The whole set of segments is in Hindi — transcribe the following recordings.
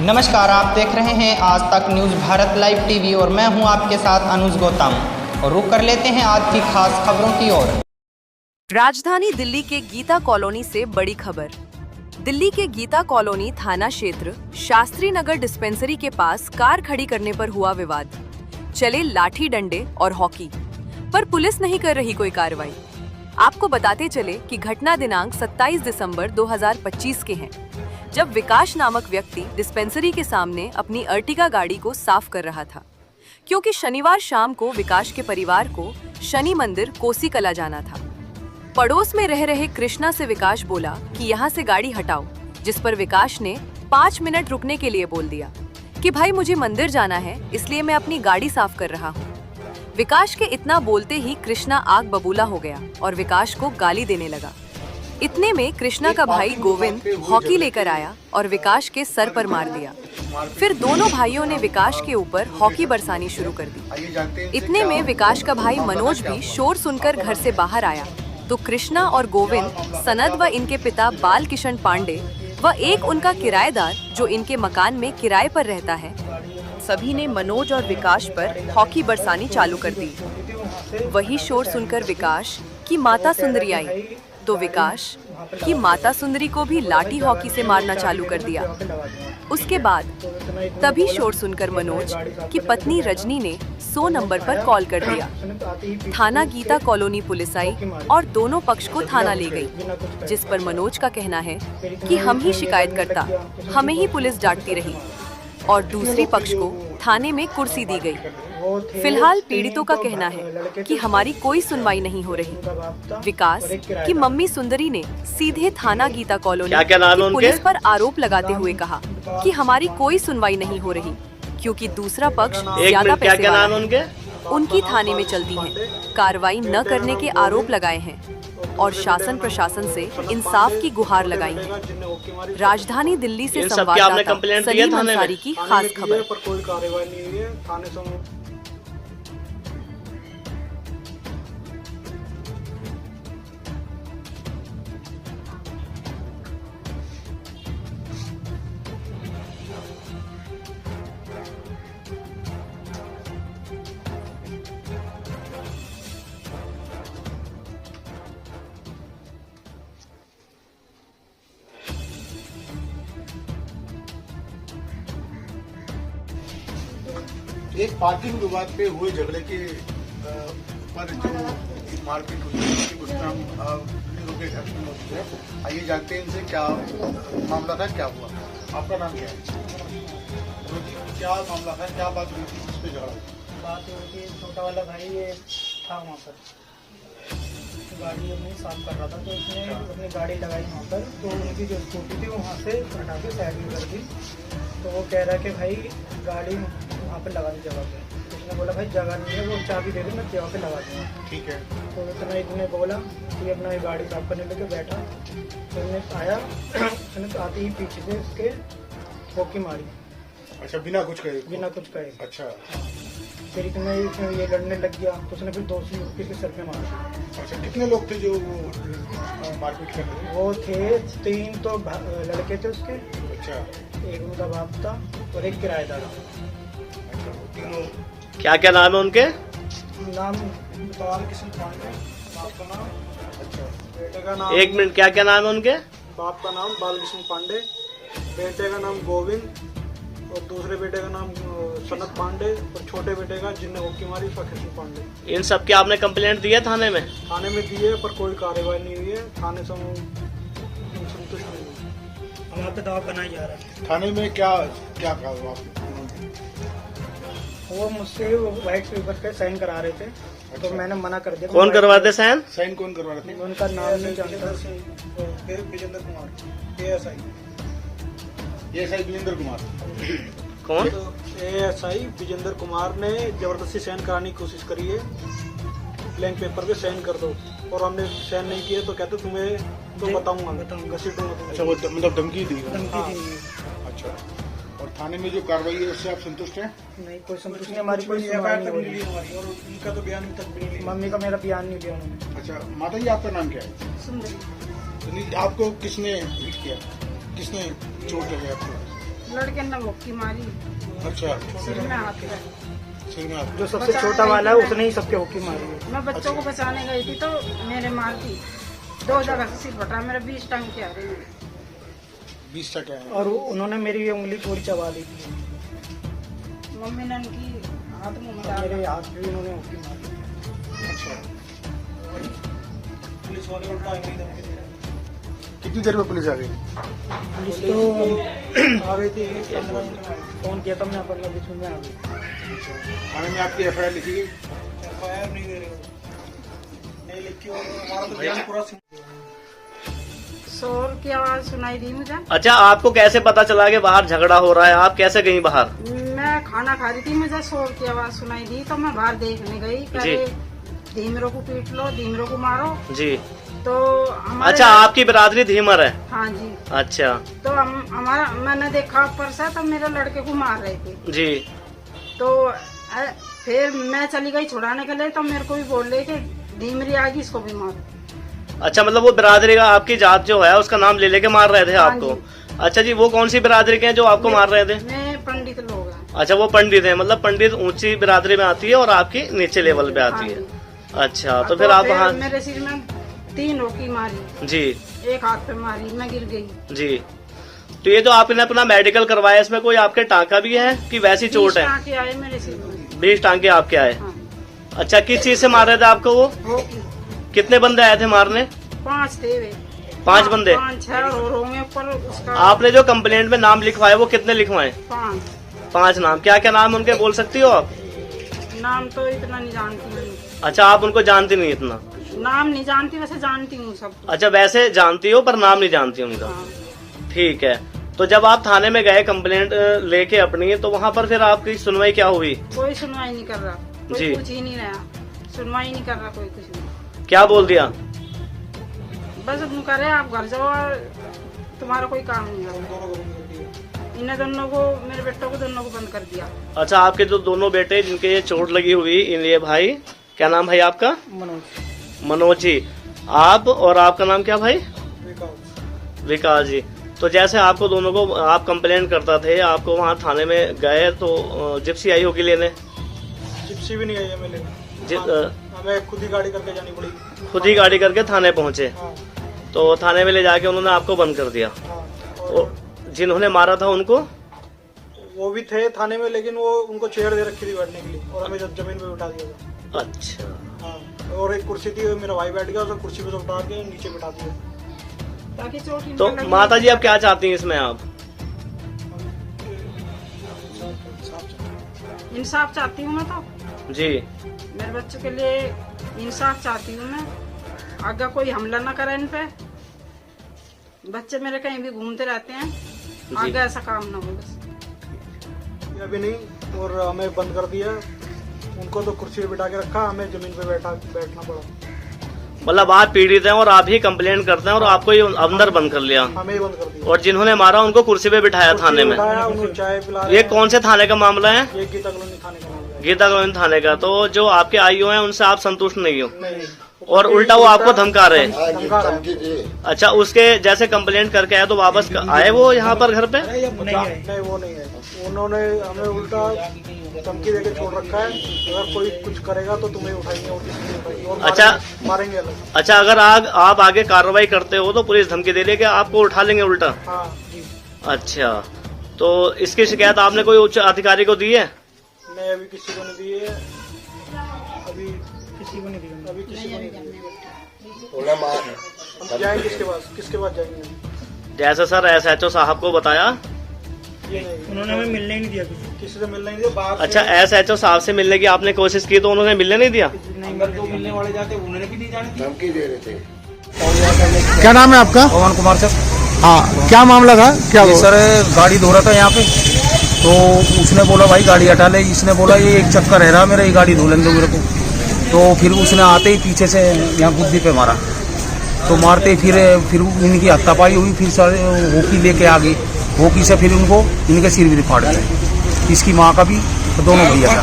नमस्कार, आप देख रहे हैं आज तक न्यूज़ भारत लाइव टीवी और मैं हूं आपके साथ अनुज गौतम। और रुक कर लेते हैं आज की खास खबरों की ओर। राजधानी दिल्ली के गीता कॉलोनी से बड़ी खबर। दिल्ली के गीता कॉलोनी थाना क्षेत्र शास्त्री नगर डिस्पेंसरी के पास कार खड़ी करने पर हुआ विवाद। चले लाठी डंडे और हॉकी, पर पुलिस नहीं कर रही कोई कार्रवाई। आपको बताते चले कि घटना दिनांक 27 दिसंबर 2025 के हैं, जब विकास नामक व्यक्ति डिस्पेंसरी के सामने अपनी अर्टिगा गाड़ी को साफ कर रहा था, क्योंकि शनिवार शाम को विकास के परिवार को शनि मंदिर कोसी कला जाना था। पड़ोस में रह रहे कृष्णा से विकास बोला कि यहाँ से गाड़ी हटाओ, जिस पर विकास ने 5 मिनट रुकने के लिए बोल दिया कि भाई मुझे मंदिर जाना है, इसलिए मैं अपनी गाड़ी साफ कर रहा हूँ। विकास के इतना बोलते ही कृष्णा आग बबूला हो गया और विकास को गाली देने लगा। इतने में कृष्णा का भाई गोविंद हॉकी लेकर आया और विकास के सर पर मार दिया। फिर दोनों भाइयों ने विकास के ऊपर हॉकी बरसानी शुरू कर दी। इतने में विकास का भाई मनोज भी शोर सुनकर घर से बाहर आया तो कृष्णा और गोविंद, सनद व इनके पिता बाल किशन पांडे व एक उनका किराएदार जो इनके मकान में किराए पर रहता है, सभी ने मनोज और विकास पर हॉकी बरसानी चालू कर दी। वही शोर सुनकर विकास की माता सुंदरी आई तो विकास की माता सुंदरी को भी लाठी हॉकी से मारना चालू कर दिया। उसके बाद तभी शोर सुनकर मनोज की पत्नी रजनी ने 100 नंबर पर कॉल कर दिया। थाना गीता कॉलोनी पुलिस आई और दोनों पक्ष को थाना ले गई, जिस पर मनोज का कहना है कि हम ही शिकायत करता, हमें ही पुलिस डांटती रही और दूसरी पक्ष को थाने में कुर्सी दी गई। फिलहाल पीड़ितों का कहना है कि हमारी कोई सुनवाई नहीं हो रही। विकास की मम्मी सुंदरी ने सीधे थाना गीता कॉलोनी की पुलिस पर आरोप लगाते हुए कहा कि हमारी कोई सुनवाई नहीं हो रही, क्योंकि दूसरा पक्ष ज्यादा पैसे वाला है। उनकी थाने में चलती हैं, कार्रवाई न करने के आरोप लगाए हैं और शासन प्रशासन से इंसाफ की गुहार लगाई है। राजधानी दिल्ली से संवाददाता सलीम अंसारी की खास खबर। एक पार्किंग विवाद पे हुए झगड़े के पर जो मारपीट हुई है, उस पर हम एक्शन है। आइए जानते हैं इनसे क्या मामला था, क्या हुआ। आपका नाम क्या है? क्या मामला था, क्या बात हुई थी, किस पे झगड़ा हुआ? बात हुई थी, छोटा वाला भाई ये था वहाँ पर, गाड़ी अपनी साफ कर रहा था तो उसने अपनी गाड़ी लगाई वहाँ पर, तो उनकी जो स्कूटी थी वहाँ से हटा के साइड में कर दी। तो वो कह रहा कि भाई गाड़ी वहाँ पर लगा दी जगह पे। उसने बोला भाई जगह नहीं है, वो चाबी दे दे, मैं जगह पे लगा दूँगा। ठीक है। तो इतना इसने बोला कि अपना ये गाड़ी साफ करने लेके बैठा, तो उसने आया, उसने तो आते ही पीछे से उसके ठोकी मारी। अच्छा, बिना कुछ कहे? बिना कुछ कहे। अच्छा। फिर इतने ये लड़ने लग गया तो उसने फिर दूसरी उसके सर पे मारा। अच्छा, कितने लोग थे जो मारपीट कर रहे थे? वो थे 3 तो लड़के थे उसके। अच्छा। एक उनका बाप था और एक किराएदार। अच्छा, तीनों क्या क्या नाम है उनके? नाम बाल किशन पांडे, बाप का नाम। अच्छा। बेटे का नाम, एक मिनट, क्या क्या नाम है उनके? बाप का नाम बाल किशन पांडे, बेटे का नाम गोविंद और दूसरे बेटे का नाम सनत पांडे और छोटे बेटे का जिनने हॉकी मारी उसका कृष्ण पांडे। इन सब की आपने कंप्लेंट दी है थाने में? थाने में दी है पर कोई कार्रवाई नहीं हुई है। थाने से संतुष्ट नहीं हुई। हमारे पे दबाव बनाया जा रहा है। थाने में क्या क्या कहा हुआ आपने? वो मुझसे वो व्हाइट पेपर पे साइन करा रहे थे। अच्छा। तो मैंने मना कर दिया। कौन करवाते साइन? साइन कौन करवा रहे थे? उनका नाम नहीं जानता। विजेंद्र कुमार, ASI विजेंद्र कुमार। कौन? तो ASI विजेंद्र कुमार ने जबरदस्ती साइन कराने की कोशिश करी है, ब्लैंक पेपर पे साइन कर दो, और हमने साइन नहीं किए तो कहते तुम्हें तो बताऊंगा, घसीटूंगा। अच्छा, वो मतलब धमकी दी? धमकी दी। अच्छा। और थाने में जो कार्रवाई है उससे आप संतुष्ट हैं? नहीं, कोई संतुष्ट नहीं, हमारी कोई सुनवाई नहीं हो रही। और उनका तो बयान तक भी नहीं, मम्मी का मेरा बयान नहीं दिया उन्होंने। अच्छा, माता जी आपका नाम क्या है? सुंदरी। आपको किसने हिट किया, किसने चोट लगी आपको? लड़के ने मुक्की मारी, अच्छा, सिर में हाथ लगा। सिर में हाथ। जो सबसे छोटा वाला है उसने ही सबके होकी मारी है। मैं बच्चों को बचाने गई थी तो मेरे मार दी, 2 जगह से सिर फटा, मेरे 20 टांग के आ रहे हैं। 20 तक है। और उन्होंने मेरी उंगली पूरी चबा दी थी। मम्मी ने उनकी हाथ मुंह में डाल मेरे हाथ भी उन्होंने होकी मारी। अच्छा, पुलिस वाले उल्टा कितनी देर में पुलिस आ गई? पुलिस तो आ गई थी, 15 मिनट में फोन किया था मैं, 15-20 मिनट में आ गई। थाने में आपकी FIR लिखी गई? FIR नहीं दे रहे, नहीं लिखी, और हमारा तो ध्यान पूरा शोर की आवाज सुनाई दी मुझे। अच्छा, आपको कैसे पता चला कि बाहर झगड़ा हो रहा है? आप कैसे गई बाहर? मैं खाना खा रही थी, मुझे शोर की आवाज सुनाई दी तो मैं बाहर देखने गई, जी। धीमरों को पीट लो, धीमरों को मारो। जी। तो हमारे अच्छा, आपकी बिरादरी धीमर है? हाँ जी। अच्छा तो हमारा मैंने देखा ऊपर से तो मेरे लड़के को मार रहे थे। जी। तो फिर मैं चली गई छुड़ाने के लिए, तो मेरे को भी बोल रहे कि धीमरी आएगी, इसको भी मारो। अच्छा, मतलब वो बिरादरी का आपकी जात जो है उसका नाम ले लेके मार रहे थे हाँ आपको? जी। अच्छा जी, वो कौन सी बिरादरी के हैं जो आपको मार रहे थे? मैं पंडित लोग हैं। अच्छा, वो पंडित है, मतलब पंडित ऊंची बिरादरी में आती है और आपकी नीचे लेवल पे आती हाँ है। जी। अच्छा, तो फिर आप वहाँ? मेरे सिर में 3 होकी मारी, जी। एक हाथ पे मारी, मैं गिर गई। जी। तो ये जो आपने अपना मेडिकल करवाया, इसमें कोई आपके टाँका भी है कि वैसी चोट है? 20 टाँके आए मेरे सिर में। 20 टाँके आपके आए? हाँ। अच्छा, किस चीज से मार रहे थे आपको वो? होकी कितने बंदे आए थे मारने? 5 थे वे। 5 बंदे? 5-6 और होंगे ऊपर उसका। आपने जो कंप्लेंट में नाम लिखवाए वो कितने लिखवाए? 5 नाम। क्या क्या नाम उनके बोल सकती हो आप? नाम तो इतना नहीं जानती मैं। अच्छा, आप उनको जानती नहीं इतना? नाम नहीं जानती, वैसे जानती हूँ सब। अच्छा, वैसे जानती हो पर नाम नहीं जानती उनका। हाँ। ठीक है। तो जब आप थाने में गए कंप्लेंट लेके अपनी, तो वहाँ पर फिर आपकी सुनवाई क्या हुई? कोई सुनवाई नहीं कर रहा, कोई जी। कुछ ही नहीं रहा, सुनवाई नहीं कर रहा कोई कुछ नहीं। क्या बोल दिया? बस तुम करे आप घर जाओ और तुम्हारा कोई काम नहीं है। इन्हें दोनों को, मेरे बेटों को दोनों को बंद कर दिया। अच्छा, आपके जो दोनों बेटे जिनके ये चोट लगी हुई, इन ये भाई, क्या नाम भाई आपका? मनोज जी। आप और आपका नाम क्या भाई? विकास जी। तो जैसे आपको दोनों को, आप कंप्लेंट करता थे, आपको वहाँ थाने में गए तो जिप्सी आई होगी लेने? जिप्सी भी नहीं आई है मेरे, हमें खुद ही गाड़ी करके जानी पड़ी। खुद ही गाड़ी करके थाने पहुँचे? हाँ। तो थाने में ले जाके उन्होंने आपको बंद कर दिया? हाँ। और जिन्होंने मारा था उनको? वो भी थे थाने में, लेकिन वो उनको चेयर दे रखी थी बैठने के लिए और हमें जमीन पे बिठा दिया था। अच्छा। हाँ। और एक कुर्सी थी, मेरा भाई बैठ गया, उसे कुर्सी पे से उठा के नीचे बिठा दिया ताकि चोट ही तो ना लगे। माता जी, आप क्या चाहती हैं इसमें आप? इंसाफ चाहती हूँ मैं तो। जी। मेरे बच्चों के लिए इंसाफ चाहती हूँ मैं, आगे कोई हमला ना करे इन पे। बच्चे मेरे कहीं भी घूमते रहते हैं, आगे ऐसा काम ना हो बस। अभी नहीं, और हमें बंद कर दिया, उनको तो कुर्सी पे बिठा के रखा, हमें जमीन पे बैठना पड़ा। मतलब आप पीड़ित हैं और आप ही कंप्लेंट करते हैं और आपको ही अंदर बंद कर लिया? हमें ही बंद कर दिया। और जिन्होंने मारा उनको कुर्सी पे बिठाया थाने में? उनको चाय पिला। ये कौन से थाने का मामला है? ये गीता कॉलोनी थाने का मामला है। गीता कॉलोनी थाने का। तो जो आपके आईओ हैं उनसे आप संतुष्ट नहीं हो? नहीं। और उल्टा वो आपको धमका रहे हैं? धमका रहा है। अच्छा, उसके जैसे कंप्लेंट करके आए तो वापस आए वो यहाँ पर घर पे? नहीं, वो नहीं है। उन्होंने हमें उल्टा धमकी देके छोड़ रखा है, अगर कोई कुछ करेगा तो तुम्हें उठाएंगे और किसी को उठाएंगे और अच्छा, मारेंगे अलग। अच्छा, अगर आप आगे कार्रवाई करते हो तो पुलिस धमकी दे रही है कि आपको उठा लेंगे उल्टा? हाँ जी। अच्छा, तो इसकी शिकायत आपने कोई उच्च अधिकारी को दी है? नहीं, अभी किसी को नहीं दी है, अभी किसी को नहीं दी, अभी किसी को नहीं दी। हम जाएंगे किसके पास जाएंगे? जैसे सर SHO साहब को बताया, उन्होंने हमें मिलने ही नहीं दिया, किसी से मिलने नहीं दिया। बाहर अच्छा, SHO साहब से मिलने की आपने कोशिश की तो उन्होंने मिलने नहीं दिया? नहीं, मिलने वाले जाते उन्होंने भी नहीं जाने, धमकी दे रहे थे। क्या नाम है आपका? पवन कुमार सर। हाँ, क्या मामला था? क्या ये सर गाड़ी धो रहा था यहाँ पे, तो उसने बोला भाई गाड़ी हटा ले। इसने बोला ये एक चक्कर रह रहा मेरा, ये गाड़ी धो लेने दो मेरे को। तो फिर उसने आते ही पीछे से यहाँ गुद्दी पे मारा, तो मारते ही फिर इनकी हाथापाई हुई। फिर सारे होकी लेके आ गई, होकी से फिर उनको इनके सिर भी फाड़ गए। इसकी माँ का भी, तो दोनों भैया था,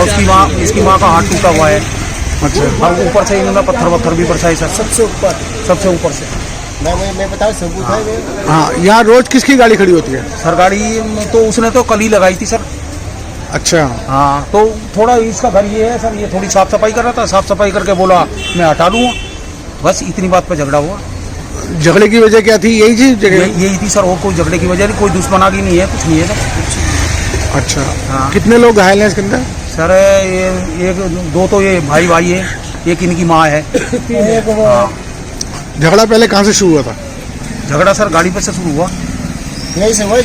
और इसकी माँ का हाथ टूटा हुआ है। अच्छा। और ऊपर से इन्होंने पत्थर भी बरसाए सर, सबसे ऊपर से। मैं बताऊँ सबूत है। हाँ, यहाँ रोज किसकी गाड़ी खड़ी होती है? सर गाड़ी तो उसने तो कल ही लगाई थी सर। अच्छा। हाँ, तो थोड़ा इसका घर ये है सर, ये थोड़ी साफ सफाई कर रहा था, साफ सफाई करके बोला मैं हटा लूँगा, बस इतनी बात पे झगड़ा हुआ। झगड़े की वजह क्या थी? यही थी जगह? यही थी सर, और कोई झगड़े की वजह नहीं, कोई दुश्मनागी नहीं है, कुछ नहीं है सर। अच्छा। हाँ। कितने लोग घायल हैं इसके अंदर? सर ये एक दो तो ये भाई है, एक इनकी माँ है। हाँ। झगड़ा पहले कहाँ से शुरू हुआ था? झगड़ा सर गाड़ी पे से शुरू हुआ।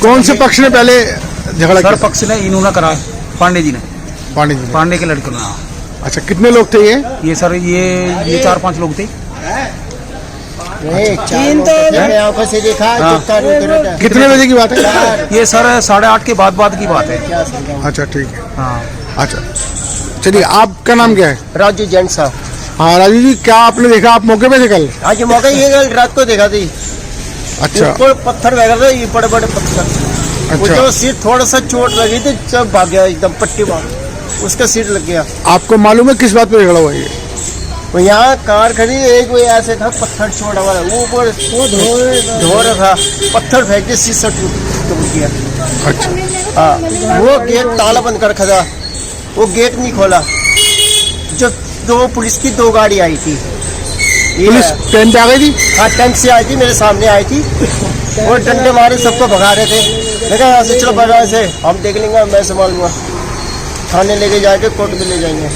कौन से पक्ष ने पहले झगड़ा सर किया? पक्ष ने इन्होंने करा, पांडे जी ने, पांडे जी ने। पांडे के लड़के ने। अच्छा, कितने लोग थे ये सर ये 4-5 लोग थे। तीन तो आंखों से देखा। हाँ। कितने बजे की बात है? ये सर 8:30 के बाद की बात है। अच्छा, ठीक है। हाँ। अच्छा, चलिए, आपका नाम क्या है? राजू जैन साहब। हाँ राजू जी, क्या आपने देखा? आप मौके पे थे कल? आज मौका ये कल रात को देखा थी। अच्छा। ऊपर पत्थर वगैरह ये बड़े बड़े पत्थर। अच्छा। जो सीट थोड़ा सा चोट लगी थी, सब भाग गया एकदम, पट्टी मार उसका सीट लग गया। आपको मालूम है किस बात पे झगड़ा हुआ ये? वो यहाँ कार खड़ी, एक वो ऐसे था पत्थर छोड़ा वाला, वो ऊपर वो धो रहा था, पत्थर फेंक के शीशा टूट गया। अच्छा। हाँ, वो गेट ताला बंद कर रखा था, वो गेट नहीं खोला। जो दो पुलिस की 2 गाड़ी आई थी। पुलिस टेंट आ गई थी? हाँ, टेंट से आई थी, मेरे सामने आई थी, और डंडे मारे सबको भगा रहे थे। मैं कहा यहाँ से चलो, बाजार से हम देख लेंगे, मैं संभाल लूँगा, थाने लेके जाके कोर्ट में ले जाएंगे।